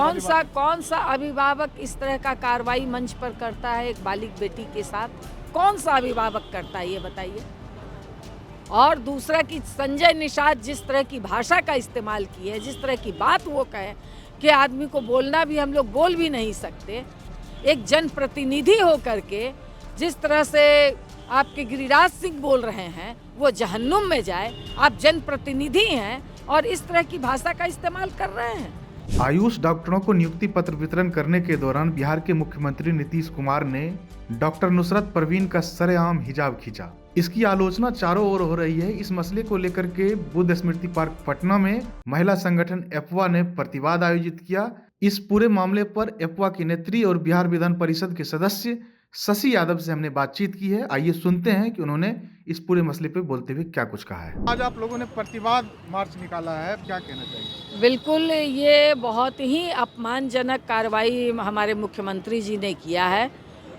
कौन सा अभिभावक इस तरह का कार्रवाई मंच पर करता है एक बालिग बेटी के साथ? कौन सा अभिभावक करता है ये बताइए? और दूसरा कि संजय निषाद जिस तरह की भाषा का इस्तेमाल की है, जिस तरह की बात वो कहे कि आदमी को बोलना भी हम लोग बोल भी नहीं सकते। एक जनप्रतिनिधि हो करके जिस तरह से आपके गिरिराज सिंह बोल रहे हैं वो जहन्नुम में जाए। आप जनप्रतिनिधि हैं और इस तरह की भाषा का इस्तेमाल कर रहे हैं। आयुष डॉक्टरों को नियुक्ति पत्र वितरण करने के दौरान बिहार के मुख्यमंत्री नीतीश कुमार ने डॉक्टर नुसरत परवीन का सरेआम हिजाब खींचा। इसकी आलोचना चारों ओर हो रही है। इस मसले को लेकर के बुद्ध स्मृति पार्क पटना में महिला संगठन एपवा ने प्रतिवाद आयोजित किया। इस पूरे मामले पर एपवा की नेत्री और बिहार विधान परिषद के सदस्य शशि यादव से हमने बातचीत की है। आइए सुनते हैं कि उन्होंने इस पूरे मसले पे बोलते हुए क्या कुछ कहा है। आज आप लोगों ने प्रतिवाद मार्च निकाला है, क्या कहना चाहिए? बिल्कुल, ये बहुत ही अपमानजनक कार्रवाई हमारे मुख्यमंत्री जी ने किया है।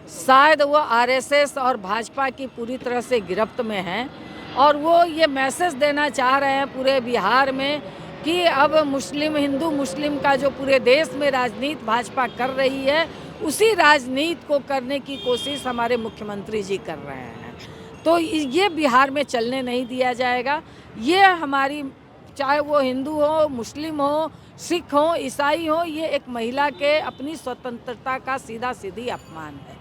शायद वो आरएसएस और भाजपा की पूरी तरह से गिरफ्त में हैं और वो ये मैसेज देना चाह रहे हैं पूरे बिहार में कि अब हिंदू मुस्लिम का जो पूरे देश में राजनीति भाजपा कर रही है, उसी राजनीति को करने की कोशिश हमारे मुख्यमंत्री जी कर रहे हैं। तो ये बिहार में चलने नहीं दिया जाएगा। ये हमारी, चाहे वो हिंदू हो, मुस्लिम हो, सिख हो, ईसाई हो, ये एक महिला के अपनी स्वतंत्रता का सीधा सीधी अपमान है।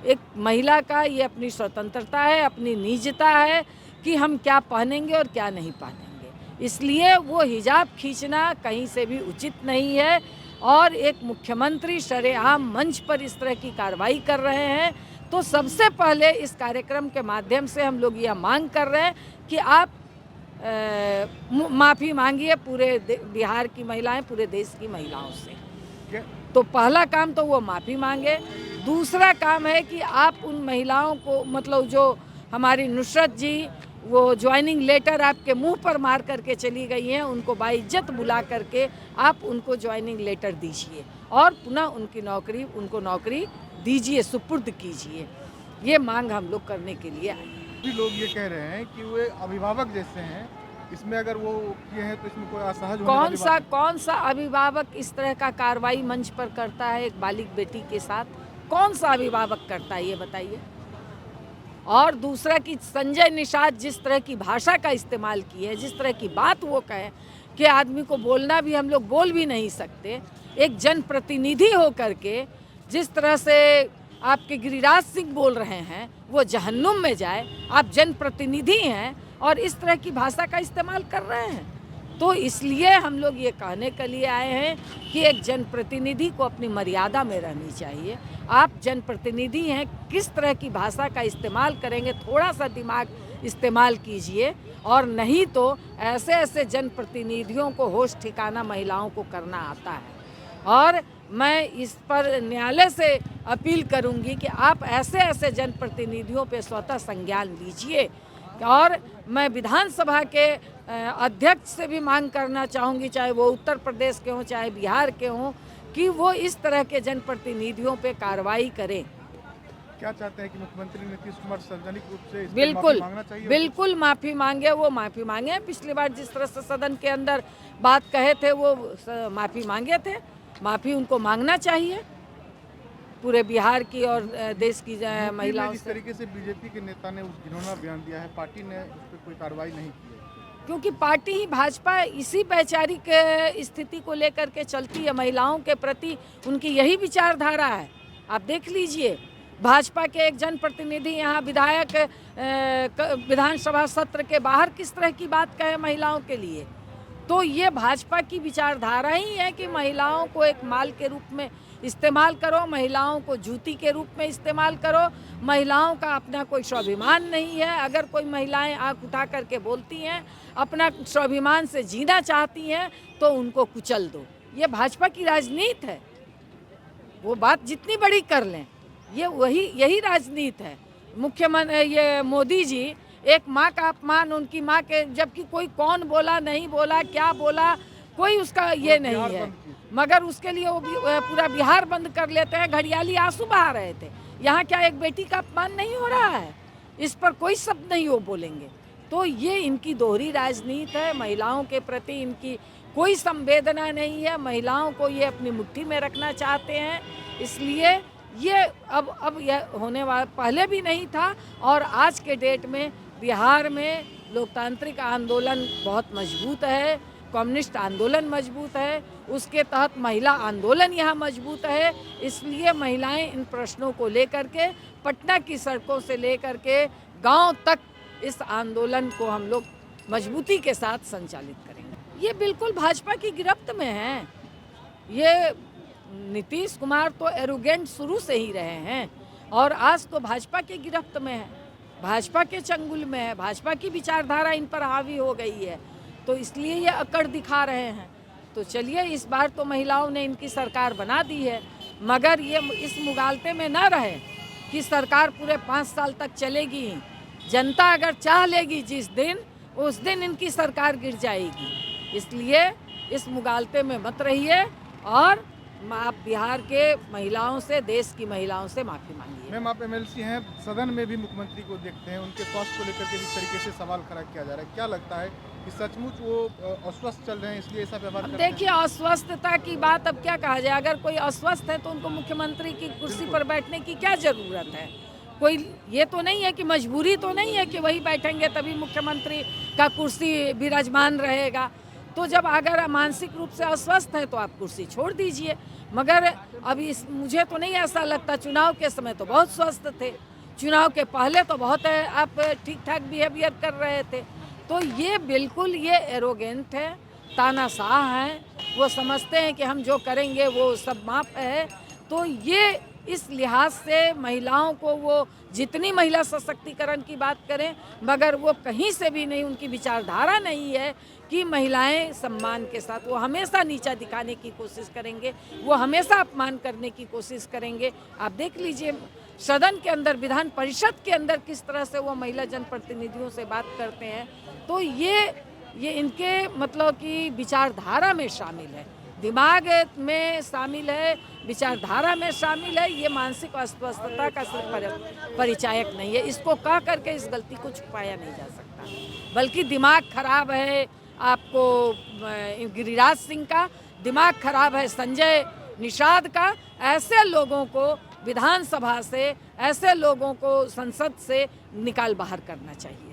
एक महिला का ये अपनी स्वतंत्रता है, अपनी निजता है कि हम क्या पहनेंगे और क्या नहीं पहनेंगे। इसलिए वो हिजाब खींचना कहीं से भी उचित नहीं है और एक मुख्यमंत्री शरेआम मंच पर इस तरह की कार्रवाई कर रहे हैं। तो सबसे पहले इस कार्यक्रम के माध्यम से हम लोग यह मांग कर रहे हैं कि आप माफ़ी मांगिए पूरे बिहार की महिलाएं, पूरे देश की महिलाओं से। तो पहला काम तो वो माफ़ी मांगे। दूसरा काम है कि आप उन महिलाओं को, मतलब जो हमारी नुसरत जी वो ज्वाइनिंग लेटर आपके मुंह पर मार करके चली गई हैं, उनको बाइज्जत बुला करके आप उनको ज्वाइनिंग लेटर दीजिए और पुनः उनको नौकरी दीजिए, सुपुर्द कीजिए। ये मांग हम लोग करने के लिए आए। भी लोग ये कह रहे हैं कि वे अभिभावक जैसे हैं, इसमें अगर वो किए हैं तो इसमें कोई असहज होने वाली बात? कौन सा अभिभावक इस तरह का कार्रवाई मंच पर करता है एक बालिग बेटी के साथ? कौन सा अभिभावक करता है ये बताइए? और दूसरा कि संजय निषाद जिस तरह की भाषा का इस्तेमाल की है, जिस तरह की बात वो कहे कि आदमी को बोलना भी हम लोग बोल भी नहीं सकते। एक जनप्रतिनिधि हो करके जिस तरह से आपके गिरिराज सिंह बोल रहे हैं वो जहन्नुम में जाए। आप जनप्रतिनिधि हैं और इस तरह की भाषा का इस्तेमाल कर रहे हैं। तो इसलिए हम लोग ये कहने के लिए आए हैं कि एक जनप्रतिनिधि को अपनी मर्यादा में रहनी चाहिए। आप जनप्रतिनिधि हैं, किस तरह की भाषा का इस्तेमाल करेंगे, थोड़ा सा दिमाग इस्तेमाल कीजिए। और नहीं तो ऐसे जनप्रतिनिधियों को होश ठिकाना महिलाओं को करना आता है। और मैं इस पर न्यायालय से अपील करूंगी कि आप ऐसे जनप्रतिनिधियों पे स्वतः संज्ञान लीजिए। और मैं विधानसभा के अध्यक्ष से भी मांग करना चाहूँगी, चाहे वो उत्तर प्रदेश के हों चाहे बिहार के हों, कि वो इस तरह के जनप्रतिनिधियों पे कार्रवाई करें। क्या चाहते हैं कि मुख्यमंत्री नीतीश कुमार सार्वजनिक रूप से बिल्कुल मांगना चाहिए? बिल्कुल माफ़ी मांगे, वो माफ़ी मांगे। पिछली बार जिस तरह से सदन के अंदर बात कहे थे वो माफ़ी मांगे थे, माफ़ी उनको मांगना चाहिए पूरे बिहार की और देश की महिलाओं जिस से। तरीके से बीजेपी के नेता ने उस घिनौना बयान दिया है, पार्टी ने उस पर कोई कार्रवाई नहीं की है। क्योंकि पार्टी ही भाजपा इसी वैचारिक स्थिति को लेकर के चलती है। महिलाओं के प्रति उनकी यही विचारधारा है। आप देख लीजिए, भाजपा के एक जनप्रतिनिधि यहाँ विधायक विधानसभा सत्र के बाहर किस तरह की बात कहे महिलाओं के लिए। तो ये भाजपा की विचारधारा ही है कि महिलाओं को एक माल के रूप में इस्तेमाल करो, महिलाओं को जूती के रूप में इस्तेमाल करो। महिलाओं का अपना कोई स्वाभिमान नहीं है। अगर कोई महिलाएं आंख उठा करके बोलती हैं, अपना स्वाभिमान से जीना चाहती हैं, तो उनको कुचल दो। ये भाजपा की राजनीति है। वो बात जितनी बड़ी कर लें, यही राजनीति है। मुख्यमंत्री ये मोदी जी, एक माँ का अपमान उनकी माँ के, जबकि कोई कौन बोला नहीं बोला क्या बोला कोई उसका ये नहीं है, मगर उसके लिए वो पूरा बिहार बंद कर लेते हैं। घड़ियाली आंसू बहा रहे थे। यहाँ क्या एक बेटी का अपमान नहीं हो रहा है? इस पर कोई शब्द नहीं वो बोलेंगे। तो ये इनकी दोहरी राजनीति है। महिलाओं के प्रति इनकी कोई संवेदना नहीं है। महिलाओं को ये अपनी मुट्ठी में रखना चाहते हैं, इसलिए ये अब यह होने वाला पहले भी नहीं था। और आज के डेट में बिहार में लोकतांत्रिक आंदोलन बहुत मजबूत है, कम्युनिस्ट आंदोलन मजबूत है, उसके तहत महिला आंदोलन यहाँ मजबूत है। इसलिए महिलाएं इन प्रश्नों को लेकर के पटना की सड़कों से लेकर के गांव तक इस आंदोलन को हम लोग मजबूती के साथ संचालित करेंगे। ये बिल्कुल भाजपा की गिरफ्त में है। ये नीतीश कुमार तो एरोगेंट शुरू से ही रहे हैं और आज तो भाजपा के गिरफ्त में है, भाजपा के चंगुल में है, भाजपा की विचारधारा इन पर हावी हो गई है, तो इसलिए ये अकड़ दिखा रहे हैं। तो चलिए, इस बार तो महिलाओं ने इनकी सरकार बना दी है, मगर ये इस मुगालते में ना रहे कि सरकार पूरे 5 साल तक चलेगी ही। जनता अगर चाह लेगी जिस दिन, उस दिन इनकी सरकार गिर जाएगी। इसलिए इस मुगालते में मत रहिए और आप बिहार के महिलाओं से, देश की महिलाओं से माफ़ी मांगिए। मैम, आप एमएलसी हैं, सदन में भी मुख्यमंत्री को देखते हैं, उनके स्वास्थ्य को लेकर के जिस तरीके से सवाल खड़ा किया जा रहा है, क्या लगता है कि सचमुच वो अस्वस्थ चल रहे हैं इसलिए ऐसा व्यवहार करते हैं? देखिए, अस्वस्थता की बात अब क्या कहा जाए। अगर कोई अस्वस्थ है तो उनको मुख्यमंत्री की कुर्सी पर बैठने की क्या ज़रूरत है? कोई ये तो नहीं है कि मजबूरी तो नहीं है कि वही बैठेंगे तभी मुख्यमंत्री का कुर्सी विराजमान रहेगा। तो जब अगर मानसिक रूप से अस्वस्थ हैं तो आप कुर्सी छोड़ दीजिए। मगर अभी मुझे तो नहीं ऐसा लगता। चुनाव के समय तो बहुत स्वस्थ थे, चुनाव के पहले तो बहुत आप ठीक ठाक बिहेवियर कर रहे थे। तो ये बिल्कुल ये एरोगेंट है, तानाशाह हैं। वो समझते हैं कि हम जो करेंगे वो सब माफ है। तो ये इस लिहाज से महिलाओं को, वो जितनी महिला सशक्तिकरण की बात करें, मगर वो कहीं से भी नहीं, उनकी विचारधारा नहीं है कि महिलाएं सम्मान के साथ, वो हमेशा नीचा दिखाने की कोशिश करेंगे, वो हमेशा अपमान करने की कोशिश करेंगे। आप देख लीजिए सदन के अंदर, विधान परिषद के अंदर किस तरह से वो महिला जनप्रतिनिधियों से बात करते हैं। तो ये इनके मतलब कि विचारधारा में शामिल है, दिमाग में शामिल है, विचारधारा में शामिल है। ये मानसिक अस्वस्थता का सिर्फ परिचायक नहीं है। इसको कह करके इस गलती को छुपाया नहीं जा सकता, बल्कि दिमाग खराब है आपको गिरिराज सिंह का, दिमाग खराब है संजय निषाद का। ऐसे लोगों को विधानसभा से, ऐसे लोगों को संसद से निकाल बाहर करना चाहिए।